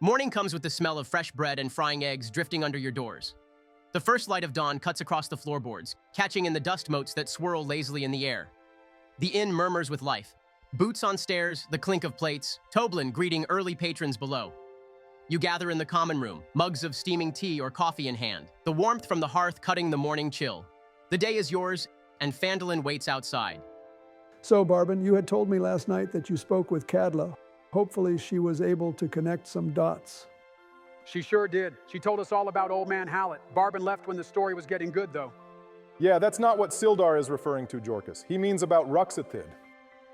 Morning comes with the smell of fresh bread and frying eggs drifting under your doors. The first light of dawn cuts across the floorboards, catching in the dust motes that swirl lazily in the air. The inn murmurs with life. Boots on stairs, the clink of plates, Toblin greeting early patrons below. You gather in the common room, mugs of steaming tea or coffee in hand, the warmth from the hearth cutting the morning chill. The day is yours, and Phandalin waits outside. So, Barthen, you had told me last night that you spoke with Cadla. Hopefully she was able to connect some dots. She sure did. She told us all about Old Man Hallett. Barthen left when the story was getting good, though. Yeah, that's not what Sildar is referring to, Jorkus. He means about Ruxathid.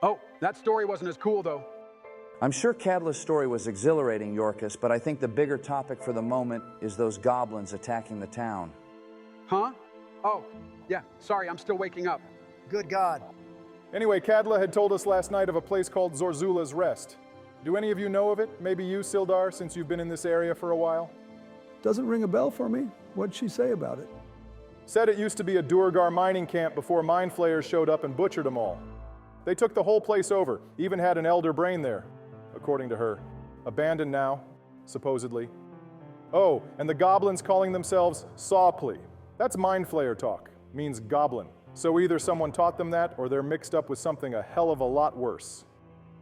Oh, that story wasn't as cool, though. I'm sure Cadla's story was exhilarating, Yorkus, but I think the bigger topic for the moment is those goblins attacking the town. Huh? Oh, yeah, sorry, I'm still waking up. Good God. Anyway, Cadla had told us last night of a place called Zorzula's Rest. Do any of you know of it? Maybe you, Sildar, since you've been in this area for a while? Doesn't ring a bell for me. What'd she say about it? Said it used to be a Duergar mining camp before mind flayers showed up and butchered them all. They took the whole place over, even had an elder brain there, according to her. Abandoned now, supposedly. Oh, and the goblins calling themselves Sawplea. That's mind flayer talk, means goblin. So either someone taught them that, or they're mixed up with something a hell of a lot worse.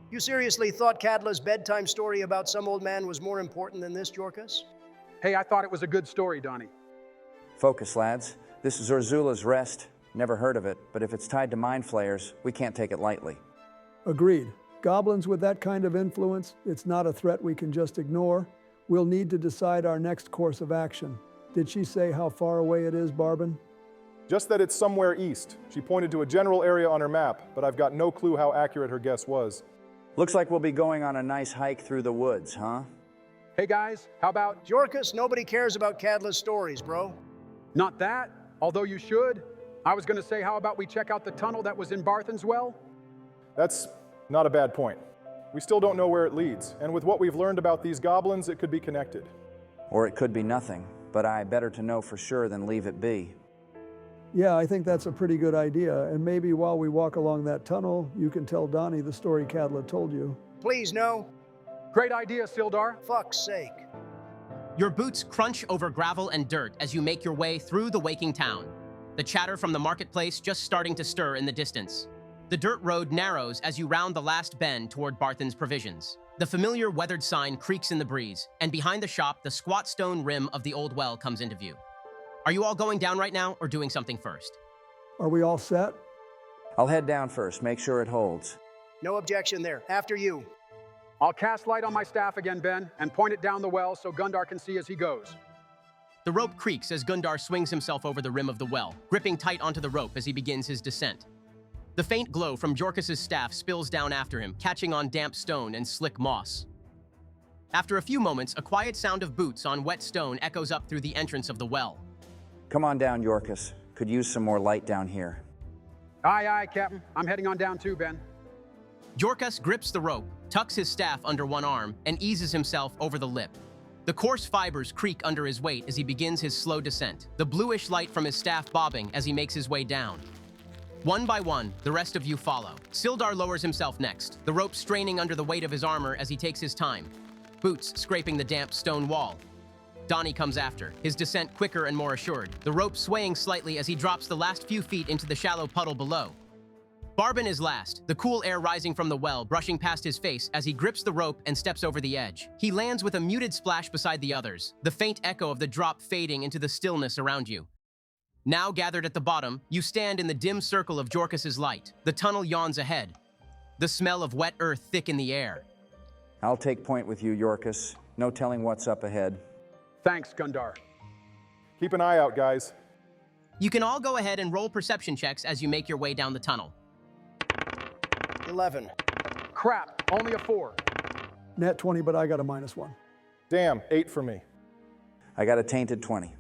You seriously thought Cadla's bedtime story about some old man was more important than this, Jorkus? Hey, I thought it was a good story, Donnie. Focus, lads. This is Zorzula's Rest. Never heard of it, but if it's tied to mind flayers, we can't take it lightly. Agreed. Goblins with that kind of influence, it's not a threat we can just ignore. We'll need to decide our next course of action. Did she say how far away it is, Barthen? Just that it's somewhere east. She pointed to a general area on her map, but I've got no clue how accurate her guess was. Looks like we'll be going on a nice hike through the woods, huh? Hey guys, how about... Jorkus, nobody cares about Cadla's stories, bro. Not that, although you should. I was gonna say, how about we check out the tunnel that was in Barthen's well? That's not a bad point. We still don't know where it leads, and with what we've learned about these goblins, it could be connected. Or it could be nothing, but better to know for sure than leave it be. Yeah, I think that's a pretty good idea, and maybe while we walk along that tunnel, you can tell Donnie the story Cadla told you. Please, no. Great idea, Sildar. Fuck's sake. Your boots crunch over gravel and dirt as you make your way through the waking town. The chatter from the marketplace just starting to stir in the distance. The dirt road narrows as you round the last bend toward Barthen's Provisions. The familiar weathered sign creaks in the breeze, and behind the shop, the squat stone rim of the old well comes into view. Are you all going down right now, or doing something first? Are we all set? I'll head down first, make sure it holds. No objection there. After you. I'll cast light on my staff again, Ben, and point it down the well so Gundar can see as he goes. The rope creaks as Gundar swings himself over the rim of the well, gripping tight onto the rope as he begins his descent. The faint glow from Jorkus's staff spills down after him, catching on damp stone and slick moss. After a few moments, a quiet sound of boots on wet stone echoes up through the entrance of the well. Come on down, Yorkus. Could use some more light down here. Aye, aye, Captain. I'm heading on down too, Ben. Jorkus grips the rope, tucks his staff under one arm, and eases himself over the lip. The coarse fibers creak under his weight as he begins his slow descent, the bluish light from his staff bobbing as he makes his way down. One by one, the rest of you follow. Sildar lowers himself next, the rope straining under the weight of his armor as he takes his time, boots scraping the damp stone wall. Donnie comes after, his descent quicker and more assured, the rope swaying slightly as he drops the last few feet into the shallow puddle below. Barthen is last, the cool air rising from the well brushing past his face as he grips the rope and steps over the edge. He lands with a muted splash beside the others, the faint echo of the drop fading into the stillness around you. Now gathered at the bottom, you stand in the dim circle of Jorkus's light. The tunnel yawns ahead, the smell of wet earth thick in the air. I'll take point with you, Yorkus. No telling what's up ahead. Thanks, Gundar. Keep an eye out, guys. You can all go ahead and roll perception checks as you make your way down the tunnel. 11. Crap, only a 4. Net 20, but I got a -1. Damn, 8 for me. I got a tainted 20.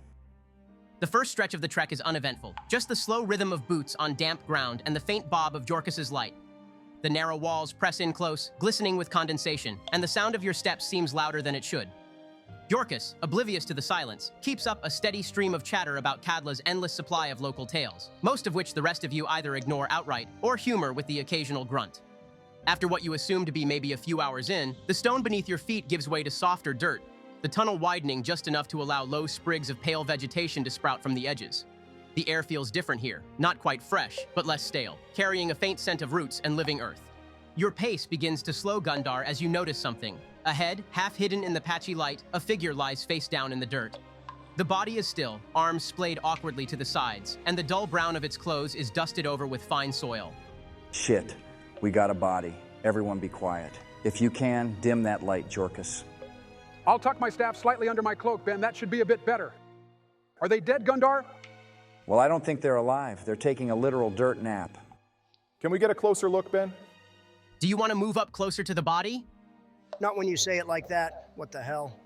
The first stretch of the trek is uneventful, just the slow rhythm of boots on damp ground and the faint bob of Jorkus's light. The narrow walls press in close, glistening with condensation, and the sound of your steps seems louder than it should. Jorkus, oblivious to the silence, keeps up a steady stream of chatter about Cadla's endless supply of local tales, most of which the rest of you either ignore outright or humor with the occasional grunt. After what you assume to be maybe a few hours in, the stone beneath your feet gives way to softer dirt, the tunnel widening just enough to allow low sprigs of pale vegetation to sprout from the edges. The air feels different here, not quite fresh, but less stale, carrying a faint scent of roots and living earth. Your pace begins to slow, Gundar, as you notice something. Ahead, half hidden in the patchy light, a figure lies face down in the dirt. The body is still, arms splayed awkwardly to the sides, and the dull brown of its clothes is dusted over with fine soil. Shit, we got a body. Everyone be quiet. If you can, dim that light, Jorkus. I'll tuck my staff slightly under my cloak, Ben. That should be a bit better. Are they dead, Gundar? Well, I don't think they're alive. They're taking a literal dirt nap. Can we get a closer look, Ben? Do you want to move up closer to the body? Not when you say it like that. What the hell?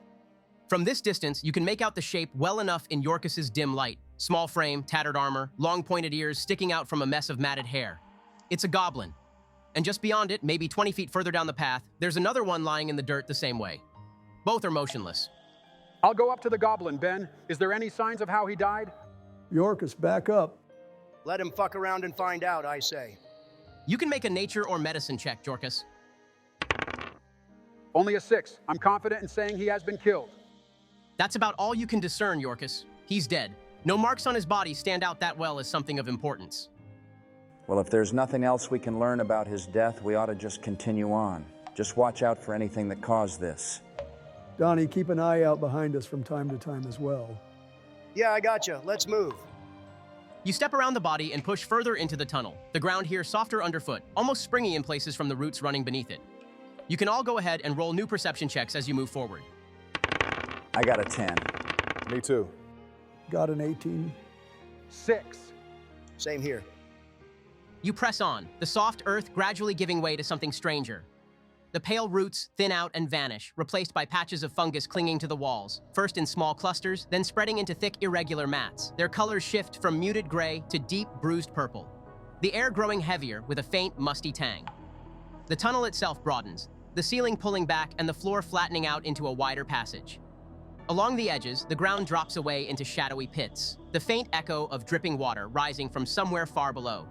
From this distance, you can make out the shape well enough in Yorkus's dim light. Small frame, tattered armor, long pointed ears sticking out from a mess of matted hair. It's a goblin. And just beyond it, maybe 20 feet further down the path, there's another one lying in the dirt the same way. Both are motionless. I'll go up to the goblin, Ben. Is there any signs of how he died? Yorkus, back up. Let him fuck around and find out, I say. You can make a nature or medicine check, Jorkus. Only a 6. I'm confident in saying he has been killed. That's about all you can discern, Yorkus. He's dead. No marks on his body stand out that well as something of importance. Well, if there's nothing else we can learn about his death, we ought to just continue on. Just watch out for anything that caused this. Donnie, keep an eye out behind us from time to time as well. Yeah, I gotcha. Let's move. You step around the body and push further into the tunnel. The ground here softer underfoot, almost springy in places from the roots running beneath it. You can all go ahead and roll new perception checks as you move forward. I got a 10. Me too. Got an 18. 6. Same here. You press on, the soft earth gradually giving way to something stranger. The pale roots thin out and vanish, replaced by patches of fungus clinging to the walls, first in small clusters, then spreading into thick, irregular mats. Their colors shift from muted gray to deep, bruised purple. The air growing heavier with a faint, musty tang. The tunnel itself broadens, the ceiling pulling back and the floor flattening out into a wider passage. Along the edges, the ground drops away into shadowy pits, the faint echo of dripping water rising from somewhere far below.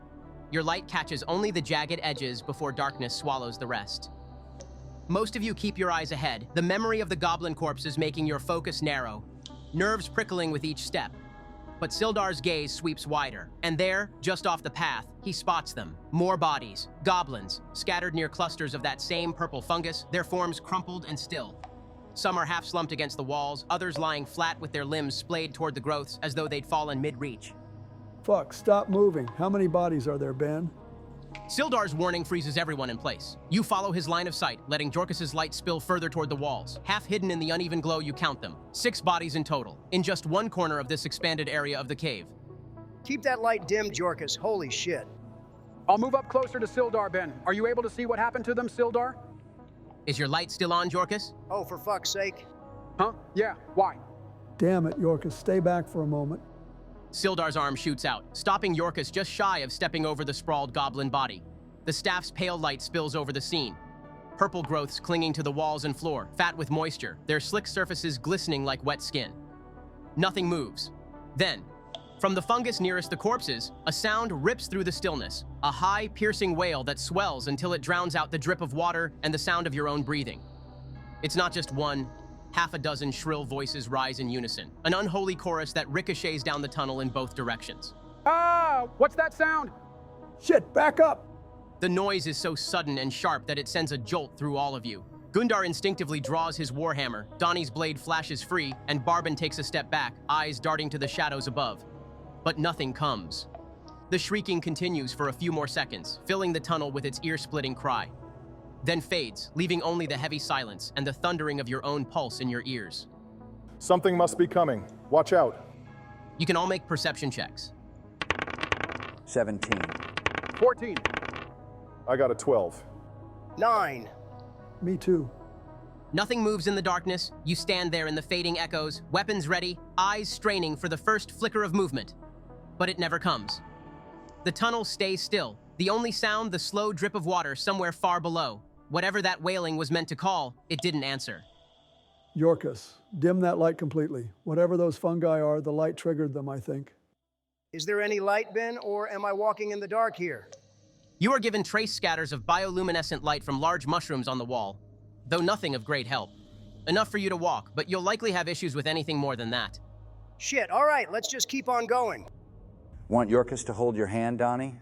Your light catches only the jagged edges before darkness swallows the rest. Most of you keep your eyes ahead, the memory of the goblin corpses making your focus narrow, nerves prickling with each step. But Sildar's gaze sweeps wider, and there, just off the path, he spots them. More bodies, goblins, scattered near clusters of that same purple fungus, their forms crumpled and still. Some are half slumped against the walls, others lying flat with their limbs splayed toward the growths as though they'd fallen mid-reach. Fuck, stop moving. How many bodies are there, Ben? Sildar's warning freezes everyone in place. You follow his line of sight, letting Jorkus's light spill further toward the walls. Half hidden in the uneven glow, you count them. 6 bodies in total, in just one corner of this expanded area of the cave. Keep that light dim, Jorkus. Holy shit. I'll move up closer to Sildar, Ben. Are you able to see what happened to them, Sildar? Is your light still on, Jorkus? Oh, for fuck's sake. Huh? Yeah, why? Damn it, Yorkus, stay back for a moment. Sildar's arm shoots out, stopping Yorkus just shy of stepping over the sprawled goblin body. The staff's pale light spills over the scene. Purple growths clinging to the walls and floor, fat with moisture, their slick surfaces glistening like wet skin. Nothing moves. Then, from the fungus nearest the corpses, a sound rips through the stillness, a high, piercing wail that swells until it drowns out the drip of water and the sound of your own breathing. It's not just one. Half a dozen shrill voices rise in unison, an unholy chorus that ricochets down the tunnel in both directions. Ah! What's that sound? Shit, back up! The noise is so sudden and sharp that it sends a jolt through all of you. Gundar instinctively draws his warhammer, Donnie's blade flashes free, and Barthen takes a step back, eyes darting to the shadows above. But nothing comes. The shrieking continues for a few more seconds, filling the tunnel with its ear-splitting cry. Then fades, leaving only the heavy silence and the thundering of your own pulse in your ears. Something must be coming. Watch out. You can all make perception checks. 17. 14. I got a 12. 9. Me too. Nothing moves in the darkness. You stand there in the fading echoes, weapons ready, eyes straining for the first flicker of movement. But it never comes. The tunnel stays still, the only sound the slow drip of water somewhere far below. Whatever that wailing was meant to call, it didn't answer. Yorkus, dim that light completely. Whatever those fungi are, the light triggered them, I think. Is there any light, Ben, or am I walking in the dark here? You are given trace scatters of bioluminescent light from large mushrooms on the wall, though nothing of great help. enough for you to walk, but you'll likely have issues with anything more than that. Shit, all right, let's just keep on going. Want Yorkus to hold your hand, Donnie?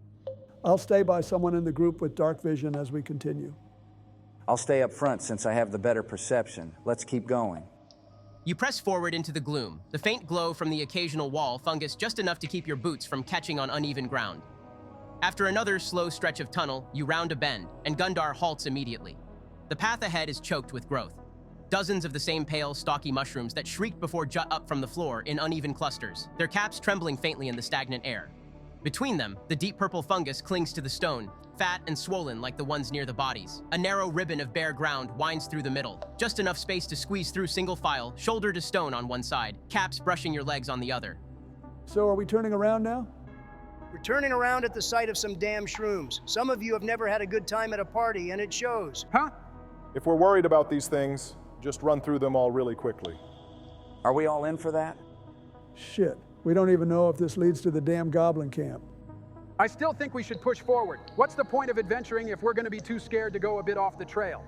I'll stay by someone in the group with dark vision as we continue. I'll stay up front since I have the better perception. Let's keep going. You press forward into the gloom, the faint glow from the occasional wall fungus just enough to keep your boots from catching on uneven ground. After another slow stretch of tunnel, you round a bend, and Gundar halts immediately. The path ahead is choked with growth. Dozens of the same pale, stalky mushrooms that shriek before jut up from the floor in uneven clusters, their caps trembling faintly in the stagnant air. Between them, the deep purple fungus clings to the stone, fat and swollen like the ones near the bodies. A narrow ribbon of bare ground winds through the middle, just enough space to squeeze through single file, shoulder to stone on one side, caps brushing your legs on the other. So are we turning around now? We're turning around at the sight of some damn shrooms. Some of you have never had a good time at a party, and it shows. Huh? If we're worried about these things, just run through them all really quickly. Are we all in for that? Shit, we don't even know if this leads to the damn goblin camp. I still think we should push forward. What's the point of adventuring if we're going to be too scared to go a bit off the trail?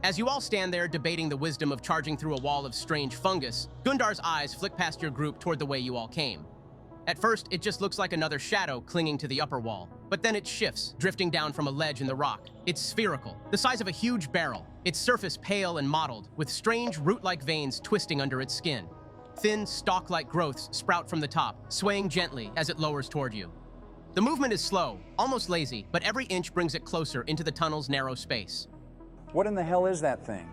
As you all stand there debating the wisdom of charging through a wall of strange fungus, Gundar's eyes flick past your group toward the way you all came. At first, it just looks like another shadow clinging to the upper wall, but then it shifts, drifting down from a ledge in the rock. It's spherical, the size of a huge barrel, its surface pale and mottled, with strange root-like veins twisting under its skin. Thin, stalk-like growths sprout from the top, swaying gently as it lowers toward you. The movement is slow, almost lazy, but every inch brings it closer into the tunnel's narrow space. What in the hell is that thing?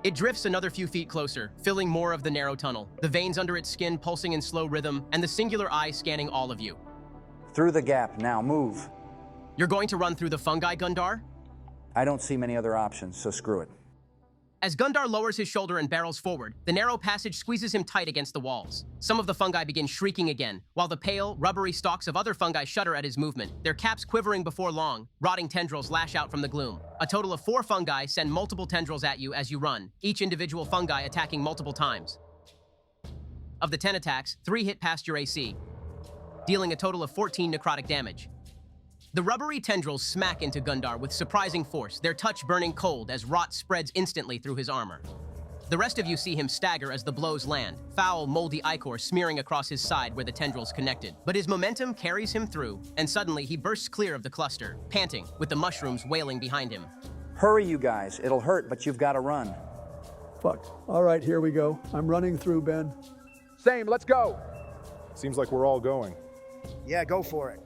It drifts another few feet closer, filling more of the narrow tunnel, the veins under its skin pulsing in slow rhythm, and the singular eye scanning all of you. Through the gap, now move. You're going to run through the fungi, Gundar? I don't see many other options, so screw it. As Gundar lowers his shoulder and barrels forward, the narrow passage squeezes him tight against the walls. Some of the fungi begin shrieking again, while the pale, rubbery stalks of other fungi shudder at his movement, their caps quivering before long. Rotting tendrils lash out from the gloom. A total of 4 fungi send multiple tendrils at you as you run, each individual fungi attacking multiple times. Of the 10 attacks, 3 hit past your AC, dealing a total of 14 necrotic damage. The rubbery tendrils smack into Gundar with surprising force, their touch burning cold as rot spreads instantly through his armor. The rest of you see him stagger as the blows land, foul, moldy ichor smearing across his side where the tendrils connected. But his momentum carries him through, and suddenly he bursts clear of the cluster, panting, with the mushrooms wailing behind him. Hurry, you guys. It'll hurt, but you've got to run. Fuck. All right, here we go. I'm running through, Ben. Same, let's go. Seems like we're all going. Yeah, go for it.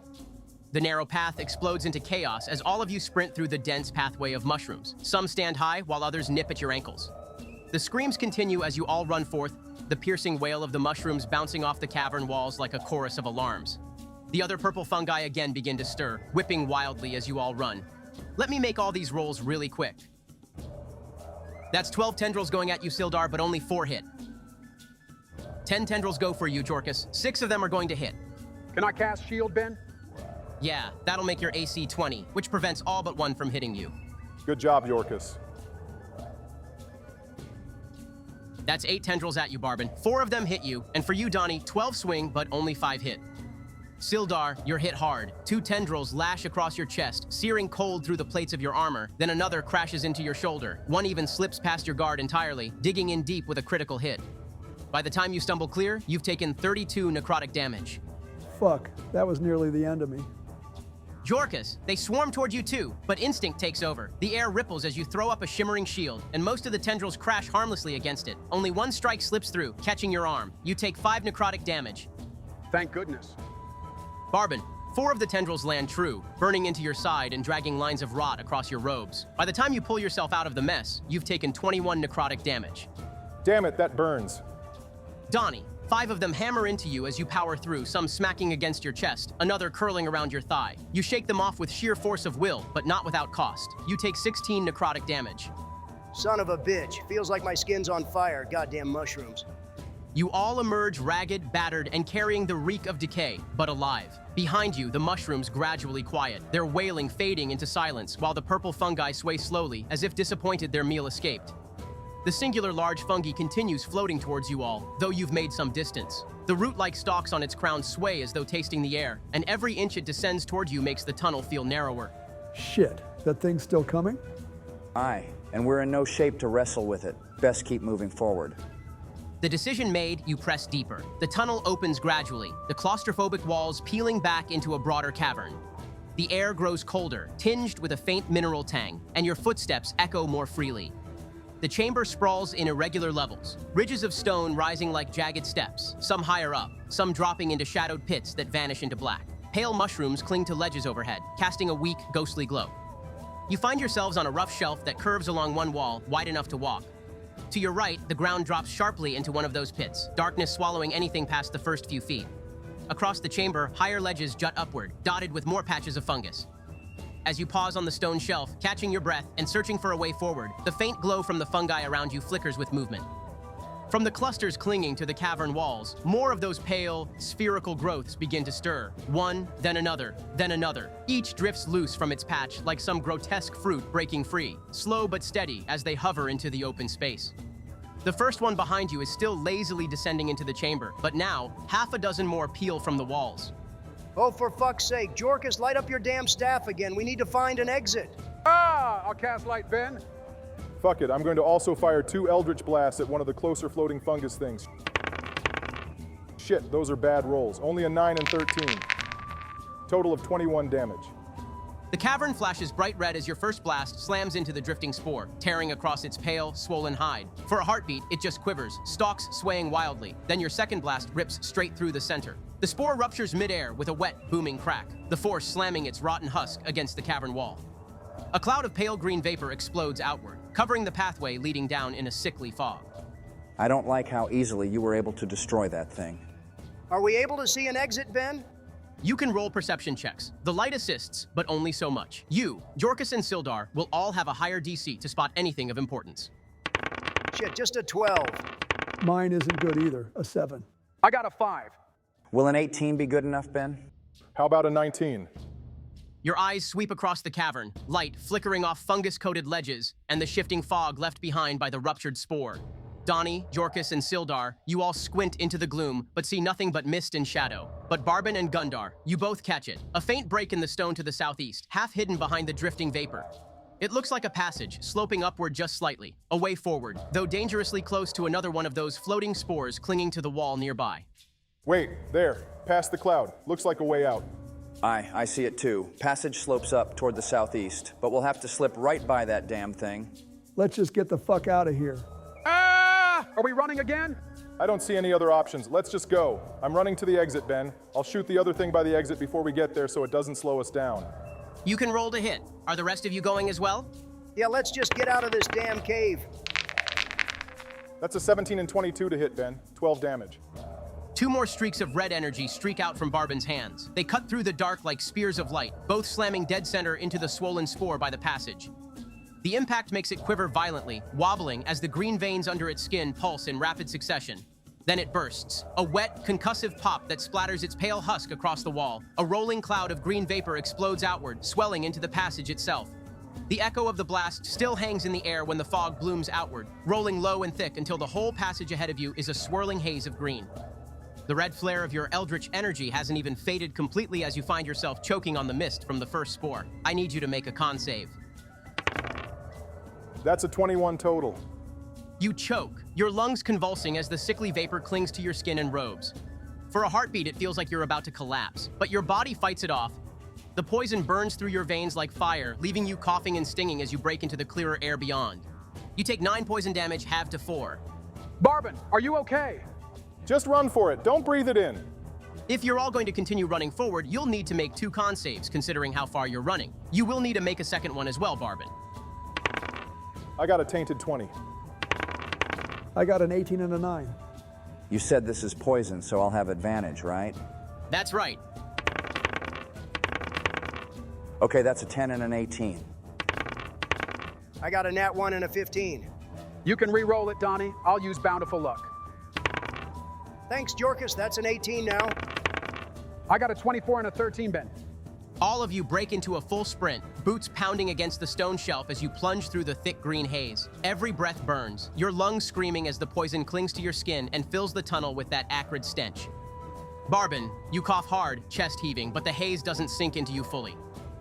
The narrow path explodes into chaos as all of you sprint through the dense pathway of mushrooms. Some stand high, while others nip at your ankles. The screams continue as you all run forth, the piercing wail of the mushrooms bouncing off the cavern walls like a chorus of alarms. The other purple fungi again begin to stir, whipping wildly as you all run. Let me make all these rolls really quick. That's 12 tendrils going at you, Sildar, but only 4 hit. 10 tendrils go for you, Jorkus. 6 of them are going to hit. Can I cast shield, Ben? Yeah, that'll make your AC 20, which prevents all but 1 from hitting you. Good job, Yorkus. That's 8 tendrils at you, Barben. 4 of them hit you, and for you, Donnie, 12 swing, but only 5 hit. Sildar, you're hit hard. 2 tendrils lash across your chest, searing cold through the plates of your armor. Then another crashes into your shoulder. 1 even slips past your guard entirely, digging in deep with a critical hit. By the time you stumble clear, you've taken 32 necrotic damage. Fuck, that was nearly the end of me. Jorkus, they swarm toward you too, but instinct takes over. The air ripples as you throw up a shimmering shield, and most of the tendrils crash harmlessly against it. Only 1 strike slips through, catching your arm. You take 5 necrotic damage. Thank goodness. Barben, 4 of the tendrils land true, burning into your side and dragging lines of rot across your robes. By the time you pull yourself out of the mess, you've taken 21 necrotic damage. Damn it, that burns. Donnie, 5 of them hammer into you as you power through, some smacking against your chest, another curling around your thigh. You shake them off with sheer force of will, but not without cost. You take 16 necrotic damage. Son of a bitch. Feels like my skin's on fire. Goddamn mushrooms. You all emerge ragged, battered, and carrying the reek of decay, but alive. Behind you, the mushrooms gradually quiet, their wailing fading into silence, while the purple fungi sway slowly, as if disappointed their meal escaped. The singular large fungi continues floating towards you all, though you've made some distance. The root-like stalks on its crown sway as though tasting the air, and every inch it descends toward you makes the tunnel feel narrower. Shit, that thing's still coming? Aye, and we're in no shape to wrestle with it. Best keep moving forward. The decision made, you press deeper. The tunnel opens gradually, the claustrophobic walls peeling back into a broader cavern. The air grows colder, tinged with a faint mineral tang, and your footsteps echo more freely. The chamber sprawls in irregular levels, ridges of stone rising like jagged steps, some higher up, some dropping into shadowed pits that vanish into black. Pale mushrooms cling to ledges overhead, casting a weak, ghostly glow. You find yourselves on a rough shelf that curves along one wall, wide enough to walk. To your right, the ground drops sharply into one of those pits, darkness swallowing anything past the first few feet. Across the chamber, higher ledges jut upward, dotted with more patches of fungus. As you pause on the stone shelf, catching your breath and searching for a way forward, the faint glow from the fungi around you flickers with movement. From the clusters clinging to the cavern walls, more of those pale, spherical growths begin to stir. One, then another, then another. Each drifts loose from its patch like some grotesque fruit breaking free, slow but steady as they hover into the open space. The first one behind you is still lazily descending into the chamber, but now, half a dozen more peel from the walls. Oh, for fuck's sake, Jorkus, light up your damn staff again. We need to find an exit. I'll cast light, Ben. Fuck it, I'm going to also fire 2 Eldritch Blasts at one of the closer floating fungus things. Shit, those are bad rolls. Only a 9 and 13. Total of 21 damage. The cavern flashes bright red as your first blast slams into the drifting spore, tearing across its pale, swollen hide. For a heartbeat, it just quivers, stalks swaying wildly. Then your second blast rips straight through the center. The spore ruptures midair with a wet, booming crack, the force slamming its rotten husk against the cavern wall. A cloud of pale green vapor explodes outward, covering the pathway leading down in a sickly fog. I don't like how easily you were able to destroy that thing. Are we able to see an exit, Ben? You can roll perception checks. The light assists, but only so much. You, Jorkus, and Sildar will all have a higher DC to spot anything of importance. Shit, just a 12. Mine isn't good either, a 7. I got a 5. Will an 18 be good enough, Ben? How about a 19? Your eyes sweep across the cavern, light flickering off fungus-coated ledges and the shifting fog left behind by the ruptured spore. Donnie, Jorkus, and Sildar, you all squint into the gloom, but see nothing but mist and shadow. But Barthen and Gundar, you both catch it. A faint break in the stone to the southeast, half hidden behind the drifting vapor. It looks like a passage, sloping upward just slightly, a way forward, though dangerously close to another one of those floating spores clinging to the wall nearby. Wait, there, past the cloud. Looks like a way out. I see it too. Passage slopes up toward the southeast, but we'll have to slip right by that damn thing. Let's just get the fuck out of here. Are we running again? I don't see any other options. Let's just go. I'm running to the exit, Ben. I'll shoot the other thing by the exit before we get there so it doesn't slow us down. You can roll to hit. Are the rest of you going as well? Yeah, let's just get out of this damn cave. That's a 17 and 22 to hit, Ben. 12 damage. 2 more streaks of red energy streak out from Barthen's hands. They cut through the dark like spears of light, both slamming dead center into the swollen spore by the passage. The impact makes it quiver violently, wobbling as the green veins under its skin pulse in rapid succession. Then it bursts, a wet, concussive pop that splatters its pale husk across the wall. A rolling cloud of green vapor explodes outward, swelling into the passage itself. The echo of the blast still hangs in the air when the fog blooms outward, rolling low and thick until the whole passage ahead of you is a swirling haze of green. The red flare of your eldritch energy hasn't even faded completely as you find yourself choking on the mist from the first spore. I need you to make a con save. That's a 21 total. You choke, your lungs convulsing as the sickly vapor clings to your skin and robes. For a heartbeat, it feels like you're about to collapse, but your body fights it off. The poison burns through your veins like fire, leaving you coughing and stinging as you break into the clearer air beyond. You take 9 poison damage, halved to 4. Barthen, are you okay? Just run for it. Don't breathe it in. If you're all going to continue running forward, you'll need to make 2 con saves, considering how far you're running. You will need to make a second one as well, Barthen. I got a tainted 20. I got an 18 and a 9. You said this is poison, so I'll have advantage, right? That's right. Okay, that's a 10 and an 18. I got a nat 1 and a 15. You can re-roll it, Donnie. I'll use bountiful luck. Thanks, Jorkus. That's an 18 now. I got a 24 and a 13, Ben. All of you break into a full sprint, boots pounding against the stone shelf as you plunge through the thick green haze. Every breath burns, your lungs screaming as the poison clings to your skin and fills the tunnel with that acrid stench. Barthen, you cough hard, chest heaving, but the haze doesn't sink into you fully.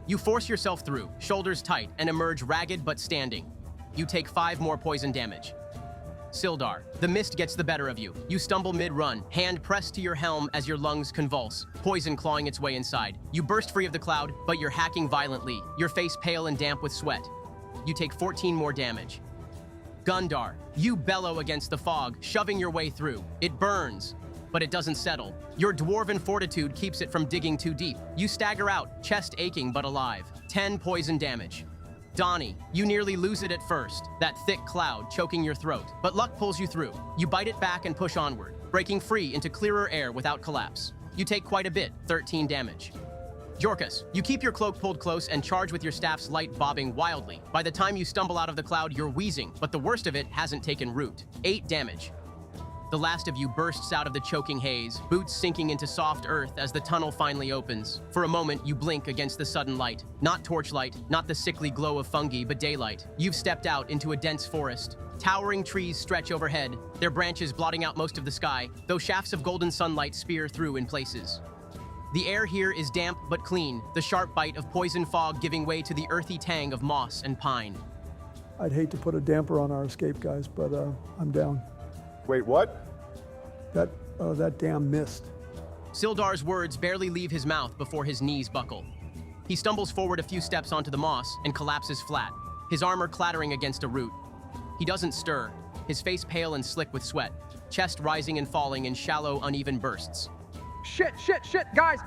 You force yourself through, shoulders tight, and emerge ragged but standing. You take 5 more poison damage. Sildar, the mist gets the better of you. You stumble mid-run, hand pressed to your helm as your lungs convulse, poison clawing its way inside. You burst free of the cloud, but you're hacking violently, your face pale and damp with sweat. You take 14 more damage. Gundar, you bellow against the fog, shoving your way through. It burns, but it doesn't settle. Your dwarven fortitude keeps it from digging too deep. You stagger out, chest aching but alive. 10 poison damage. Donnie, you nearly lose it at first, that thick cloud choking your throat, but luck pulls you through. You bite it back and push onward, breaking free into clearer air without collapse. You take quite a bit, 13 damage. Jorkus, you keep your cloak pulled close and charge with your staff's light bobbing wildly. By the time you stumble out of the cloud, you're wheezing, but the worst of it hasn't taken root. 8 damage. The last of you bursts out of the choking haze, boots sinking into soft earth as the tunnel finally opens. For a moment, you blink against the sudden light. Not torchlight, not the sickly glow of fungi, but daylight. You've stepped out into a dense forest. Towering trees stretch overhead, their branches blotting out most of the sky, though shafts of golden sunlight spear through in places. The air here is damp but clean, the sharp bite of poison fog giving way to the earthy tang of moss and pine. I'd hate to put a damper on our escape, guys, but I'm down. Wait, what? That damn mist. Sildar's words barely leave his mouth before his knees buckle. He stumbles forward a few steps onto the moss and collapses flat, his armor clattering against a root. He doesn't stir, his face pale and slick with sweat, chest rising and falling in shallow, uneven bursts. Shit, guys,